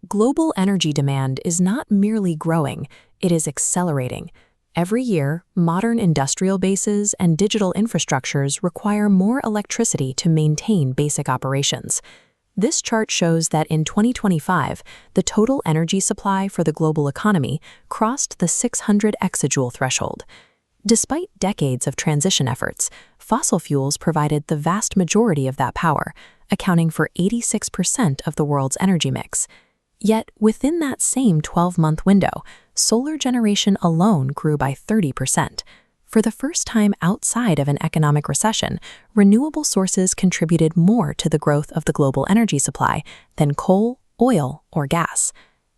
Global energy demand is not merely growing, it is accelerating. Every year, modern industrial bases and digital infrastructures require more electricity to maintain basic operations. This chart shows that in 2025, the total energy supply for the global economy crossed the 600 exajoule threshold. Despite decades of transition efforts, fossil fuels provided the vast majority of that power, accounting for 86% of the world's energy mix. Yet, within that same 12-month window, solar generation alone grew by 30%. For the first time outside of an economic recession, renewable sources contributed more to the growth of the global energy supply than coal, oil, or gas.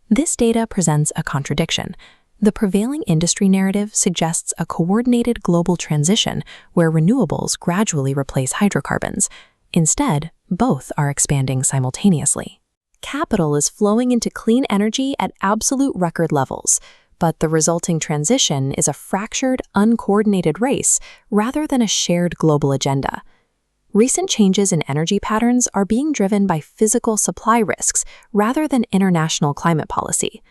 This data presents a contradiction. The prevailing industry narrative suggests a coordinated global transition where renewables gradually replace hydrocarbons. Instead, both are expanding simultaneously. Capital is flowing into clean energy at absolute record levels, but the resulting transition is a fractured, uncoordinated race rather than a shared global agenda. Recent changes in energy patterns are being driven by physical supply risks rather than international climate policy.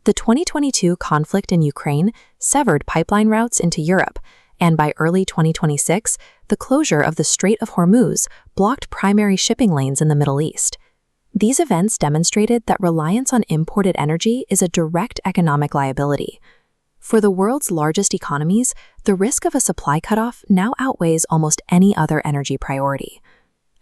The 2022 conflict in Ukraine severed pipeline routes into Europe, and by early 2026, the closure of the Strait of Hormuz blocked primary shipping lanes in the Middle East. These events demonstrated that reliance on imported energy is a direct economic liability. For the world's largest economies, the risk of a supply cutoff now outweighs almost any other energy priority.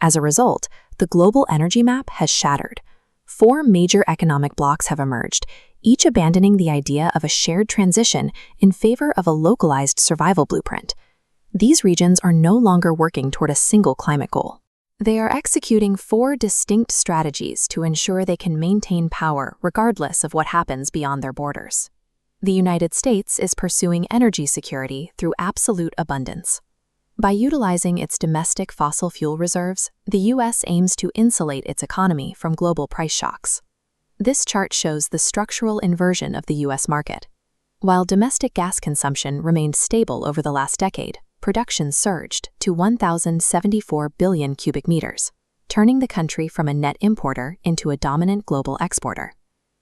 As a result, the global energy map has shattered. 4 major economic blocs have emerged, each abandoning the idea of a shared transition in favor of a localized survival blueprint. These regions are no longer working toward a single climate goal. They are executing 4 distinct strategies to ensure they can maintain power regardless of what happens beyond their borders. The United States is pursuing energy security through absolute abundance. By utilizing its domestic fossil fuel reserves, the U.S. aims to insulate its economy from global price shocks. This chart shows the structural inversion of the U.S. market. While domestic gas consumption remained stable over the last decade, production surged to 1,074 billion cubic meters, turning the country from a net importer into a dominant global exporter.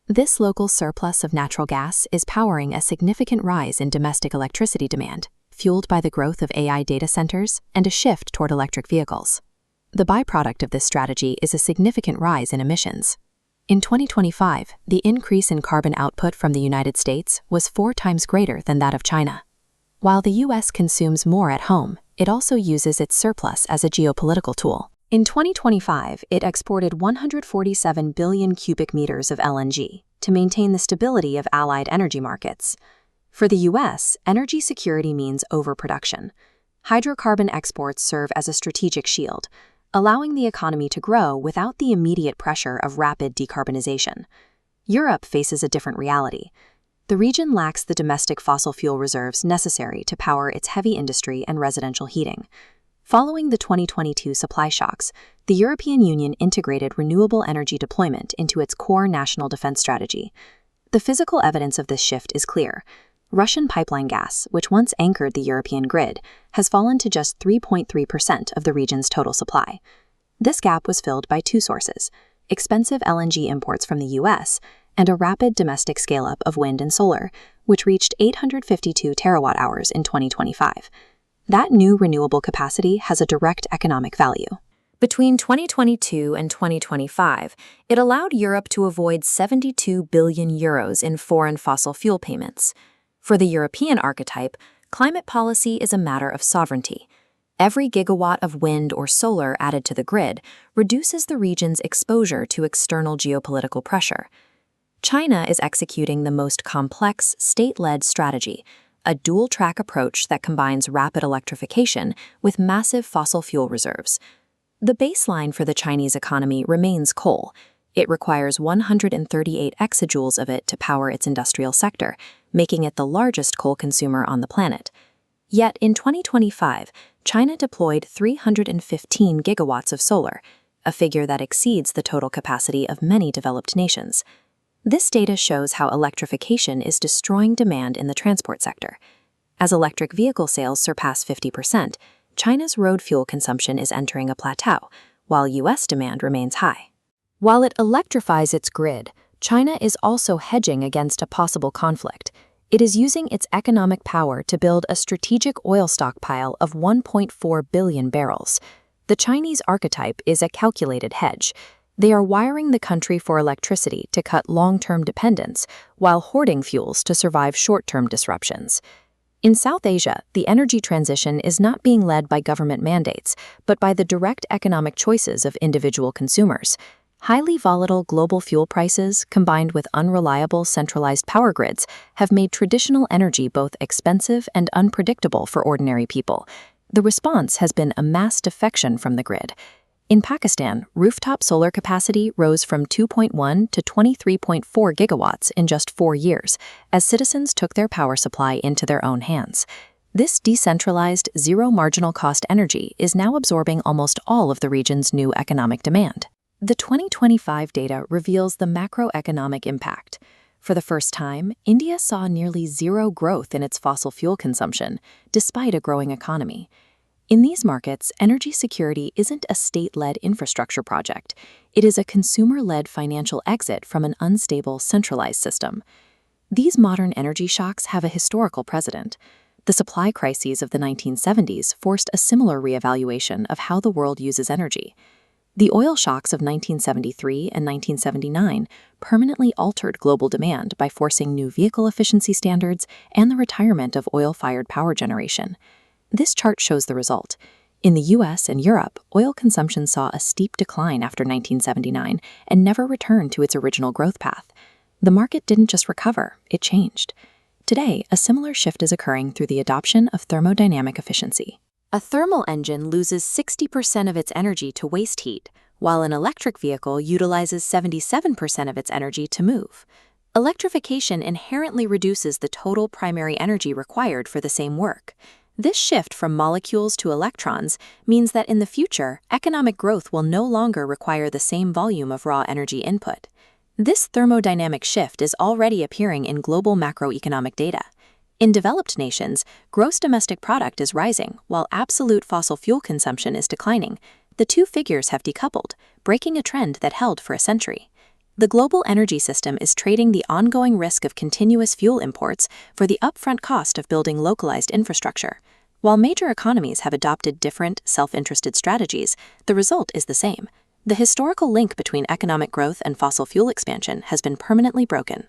This local surplus of natural gas is powering a significant rise in domestic electricity demand, fueled by the growth of AI data centers and a shift toward electric vehicles. The byproduct of this strategy is a significant rise in emissions. In 2025, the increase in carbon output from the United States was 4 times greater than that of China. While the U.S. consumes more at home, it also uses its surplus as a geopolitical tool. In 2025, it exported 147 billion cubic meters of LNG to maintain the stability of allied energy markets. For the U.S., energy security means overproduction. Hydrocarbon exports serve as a strategic shield, allowing the economy to grow without the immediate pressure of rapid decarbonization. Europe faces a different reality. The region lacks the domestic fossil fuel reserves necessary to power its heavy industry and residential heating. Following the 2022 supply shocks, the European Union integrated renewable energy deployment into its core national defense strategy. The physical evidence of this shift is clear. Russian pipeline gas, which once anchored the European grid, has fallen to just 3.3% of the region's total supply. This gap was filled by 2 sources: expensive LNG imports from the U.S. and a rapid domestic scale-up of wind and solar, which reached 852 terawatt-hours in 2025. That new renewable capacity has a direct economic value. Between 2022 and 2025, it allowed Europe to avoid 72 billion euros in foreign fossil fuel payments. For the European archetype, climate policy is a matter of sovereignty. Every gigawatt of wind or solar added to the grid reduces the region's exposure to external geopolitical pressure. China is executing the most complex state-led strategy, a dual-track approach that combines rapid electrification with massive fossil fuel reserves. The baseline for the Chinese economy remains coal. It requires 138 exajoules of it to power its industrial sector, making it the largest coal consumer on the planet. Yet in 2025, China deployed 315 gigawatts of solar, a figure that exceeds the total capacity of many developed nations. This data shows how electrification is destroying demand in the transport sector. As electric vehicle sales surpass 50%, China's road fuel consumption is entering a plateau, while U.S. demand remains high. While it electrifies its grid, China is also hedging against a possible conflict. It is using its economic power to build a strategic oil stockpile of 1.4 billion barrels. The Chinese archetype is a calculated hedge. They are wiring the country for electricity to cut long-term dependence, while hoarding fuels to survive short-term disruptions. In South Asia, the energy transition is not being led by government mandates, but by the direct economic choices of individual consumers. Highly volatile global fuel prices, combined with unreliable centralized power grids, have made traditional energy both expensive and unpredictable for ordinary people. The response has been a mass defection from the grid. In Pakistan, rooftop solar capacity rose from 2.1 to 23.4 gigawatts in just 4 years, as citizens took their power supply into their own hands. This decentralized, zero-marginal-cost energy is now absorbing almost all of the region's new economic demand. The 2025 data reveals the macroeconomic impact. For the first time, India saw nearly zero growth in its fossil fuel consumption, despite a growing economy. In these markets, energy security isn't a state-led infrastructure project. It is a consumer-led financial exit from an unstable, centralized system. These modern energy shocks have a historical precedent. The supply crises of the 1970s forced a similar reevaluation of how the world uses energy. The oil shocks of 1973 and 1979 permanently altered global demand by forcing new vehicle efficiency standards and the retirement of oil-fired power generation. This chart shows the result. In the US and Europe, oil consumption saw a steep decline after 1979 and never returned to its original growth path. The market didn't just recover, it changed. Today, a similar shift is occurring through the adoption of thermodynamic efficiency. A thermal engine loses 60% of its energy to waste heat, while an electric vehicle utilizes 77% of its energy to move. Electrification inherently reduces the total primary energy required for the same work. This shift from molecules to electrons means that in the future, economic growth will no longer require the same volume of raw energy input. This thermodynamic shift is already appearing in global macroeconomic data. In developed nations, gross domestic product is rising, while absolute fossil fuel consumption is declining. The two figures have decoupled, breaking a trend that held for a century. The global energy system is trading the ongoing risk of continuous fuel imports for the upfront cost of building localized infrastructure. While major economies have adopted different, self-interested strategies, the result is the same. The historical link between economic growth and fossil fuel expansion has been permanently broken.